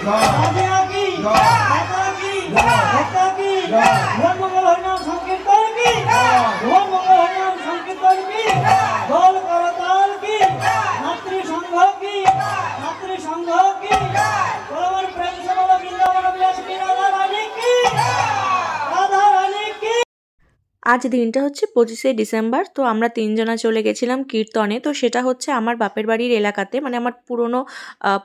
রাধিয়া কি মাতা কি ভক্তা কি ভুবন মঙ্গল হরিনাম সংকীর্তন কি ভুবন মঙ্গল হরিনাম সংকীর্তন কি দোল করতাল কি মাতৃ সংঘ কি মাতৃ সংঘ কি পরমার প্রেম সবল বৃন্দাবন বিলাস কি রাধা রানী কি রাধা রানী কি। আজ দিনটা হচ্ছে 25শে ডিসেম্বর। তো আমরা তিনজনা চলে গেছিলাম কীর্তনে। তো সেটা হচ্ছে আমার বাপের বাড়ির এলাকাতে, মানে আমার পুরনো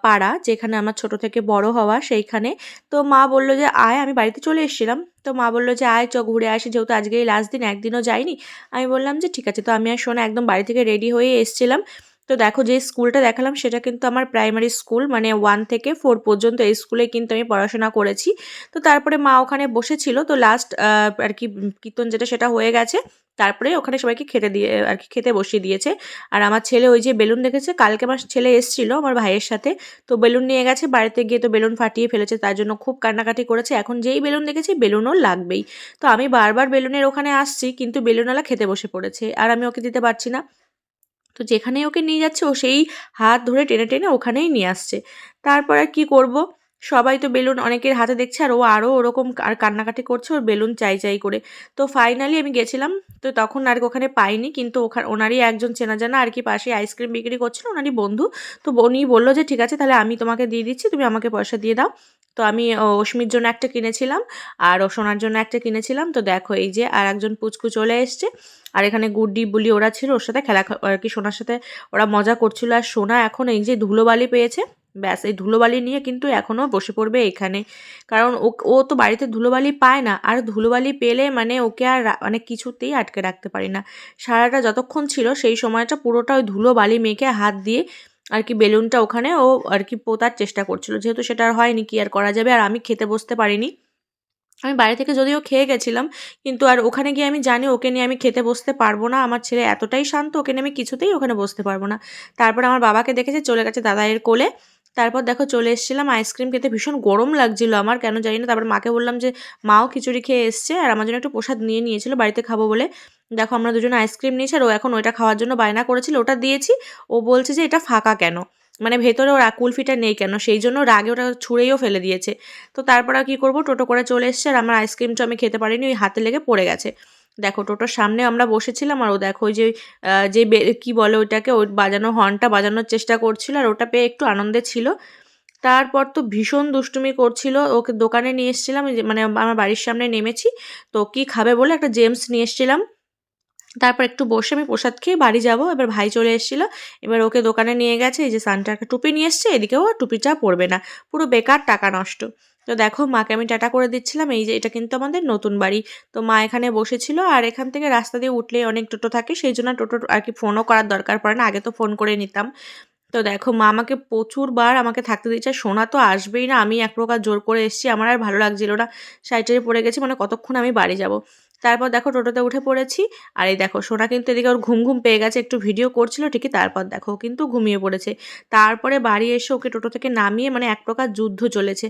পাড়া, যেখানে আমার ছোট থেকে বড় হওয়া সেইখানে। তো মা বললো যে আয়, আমি বাড়িতে চলে এসেছিলাম। তো মা বললো যে আয় চ ঘুরে আসি, যেহেতু আজকে এই লাস্ট দিন, একদিনও যাইনি। আমি বললাম যে ঠিক আছে। তো আমি আর সোনা একদম বাড়ি থেকে রেডি হয়ে এসেছিলাম। তো দেখো যে স্কুলটা দেখালাম সেটা কিন্তু আমার প্রাইমারি স্কুল, মানে 1 থেকে 4 পর্যন্ত এই স্কুলে কিন্তু আমি পড়াশোনা করেছি। তো তারপরে মা ওখানে বসেছিল। তো লাস্ট আর কি কীর্তন যেটা সেটা হয়ে গেছে। তারপরে ওখানে সবাইকে খেতে দিয়ে আর কি খেতে বসিয়ে দিয়েছে। আর আমার ছেলে ওই যে বেলুন দেখেছে, কালকে আমার ছেলে এসেছিল আমার ভাইয়ের সাথে। তো বেলুন নিয়ে গেছে বাড়িতে গিয়ে, তো বেলুন ফাটিয়ে ফেলেছে, তার জন্য খুব কান্নাকাটি করেছে। এখন যেই বেলুন দেখেছি বেলুনও লাগবেই। তো আমি বারবার বেলুনের ওখানে আসছি, কিন্তু বেলুনওয়ালা খেতে বসে পড়েছে আর আমি ওকে দিতে পারছি না। তো যেখানেই ওকে নিয়ে যাচ্ছে ও সেই হাত ধরে টেনে টেনে ওখানেই নিয়ে আসছে। তারপর আর কি করব, সবাই তো বেলুন অনেকের হাতে দেখছে, আর ও আরও ওরকম আর কান্নাকাটি করছে, ওর বেলুন চাই চাই করে। তো ফাইনালি আমি গেছিলাম। তো তখন আর ওখানে পাইনি, কিন্তু ওখানে ওনারই একজন চেনা জানা আর কি পাশে আইসক্রিম বিক্রি করছিল, ওনারই বন্ধু। তো উনি বললো যে ঠিক আছে তাহলে আমি তোমাকে দিয়ে দিচ্ছি, তুমি আমাকে পয়সা দিয়ে দাও। তো আমি অশ্মির জন্য একটা কিনেছিলাম আর ও সোনার জন্য একটা কিনেছিলাম। তো দেখো এই যে আর একজন পুচকু চলে এসছে। আর এখানে গুড্ডি বুলি ওরা ছিল, ওর সাথে খেলা আর কি সোনার সাথে ওরা মজা করছিল। আর সোনা এখন এই যে ধুলোবালি পেয়েছে, ব্যাস এই ধুলোবালি নিয়ে কিন্তু এখনও বসে পড়বে এখানে। কারণ ও তো বাড়িতে ধুলোবালি পায় না, আর ধুলোবালি পেলে মানে ওকে আর মানে কিছুতেই আটকে রাখতে পারি না। সারাটা যতক্ষণ ছিল সেই সময়টা পুরোটা ওই ধুলোবালি মেখে হাত দিয়ে আর কি বেলুনটা ওখানে ও আর কি পোতার চেষ্টা করছিল, যেহেতু সেটা আর হয়নি, কি আর করা যাবে। আর আমি খেতে বসতে পারিনি। আমি বাড়ি থেকে যদিও খেয়ে গেছিলাম, কিন্তু আর ওখানে গিয়ে আমি জানি ওকে নিয়ে আমি খেতে বসতে পারবো না। আমার ছেলে এতটাই শান্ত, ওকে নিয়ে আমি কিছুতেই ওখানে বসতে পারবো না। তারপর আমার বাবাকে দেখেছে চলে গেছে দাদাইয়ের কোলে। তারপর দেখো চলে এসেছিলাম আইসক্রিম খেতে, ভীষণ গরম লাগছিল আমার, কেন জানি না। তারপর মাকে বললাম যে মাও খিচুড়ি খেয়ে এসছে আর আমার জন্য একটু প্রসাদ নিয়ে নিয়েছিল বাড়িতে খাবো বলে। দেখো আমরা দুজনে আইসক্রিম নিয়েছি, আর ও এখন ওইটা খাওয়ার জন্য বায়না করেছিল, ওটা দিয়েছি। ও বলছে যে এটা ফাঁকা কেন, মানে ভেতরে ওর কুলফিটা নেই কেন, সেই জন্য রাগে ওটা ছুঁড়েইও ফেলে দিয়েছে। তো তারপর আর কী করবো, টোটো করে চলে এসছে, আর আমার আইসক্রিমটা আমি খেতে পারিনি, ওই হাতে লেগে পড়ে গেছে। দেখো টোটোর সামনে আমরা বসেছিলাম, আর ও দেখো ওই যে যে কী বলে ওইটাকে, ওই বাজানো হর্নটা বাজানোর চেষ্টা করছিল, আর ওটা পেয়ে একটু আনন্দে ছিল। তারপর তো ভীষণ দুষ্টুমি করছিল। ওকে দোকানে নিয়ে এসেছিলাম, মানে আমার বাড়ির সামনে নেমেছি। তো কী খাবে বলে একটা জেমস নিয়ে এসেছিলাম। তারপর একটু বসে আমি প্রসাদ খেয়ে বাড়ি যাবো। এবার ভাই চলে এসেছিলো, এবার ওকে দোকানে নিয়ে গেছে। এই যে সানটার একটা টুপি নিয়ে এসছে, এদিকেও টুপিটা পরবে না, পুরো বেকার টাকা নষ্ট। তো দেখো মাকে আমি টাটা করে দিচ্ছিলাম। এই যে এটা কিন্তু আমাদের নতুন বাড়ি। তো মা এখানে বসেছিল, আর এখান থেকে রাস্তা দিয়ে উঠলেই অনেক টোটো থাকে, সেই জন্য টোটো আর কি ফোনও করার দরকার পড়ে না, আগে তো ফোন করে নিতাম। তো দেখো মা আমাকে প্রচুরবার আমাকে থাকতে দিচ্ছে, সোনা তো আসবেই না, আমি এক প্রকার জোর করে এসেছি, আমার আর ভালো লাগছিল না, সাইডে পড়ে গেছি, মানে কতক্ষণ আমি বাড়ি যাব। তারপর দেখো টোটোতে উঠে পড়েছি। আর এই দেখো সোনা কিন্তু এদিকে ওর ঘুম ঘুম পেয়ে গেছে, একটু ভিডিও করছিল ঠিকই, তারপর দেখো ও কিন্তু ঘুমিয়ে পড়েছে। তারপরে বাড়ি এসে ওকে টোটো থেকে নামিয়ে, মানে এক প্রকার যুদ্ধ চলেছে,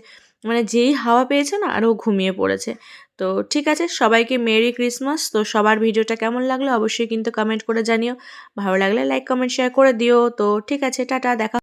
মানে যেই হাওয়া পেয়েছে না আর ও ঘুমিয়ে পড়েছে। তো ঠিক আছে, সবাইকে মেরি ক্রিসমাস। তো সবার ভিডিওটা কেমন লাগলো অবশ্যই কিন্তু কমেন্ট করে জানিও, ভালো লাগলে লাইক কমেন্ট শেয়ার করে দিও। তো ঠিক আছে, টাটা, দেখা।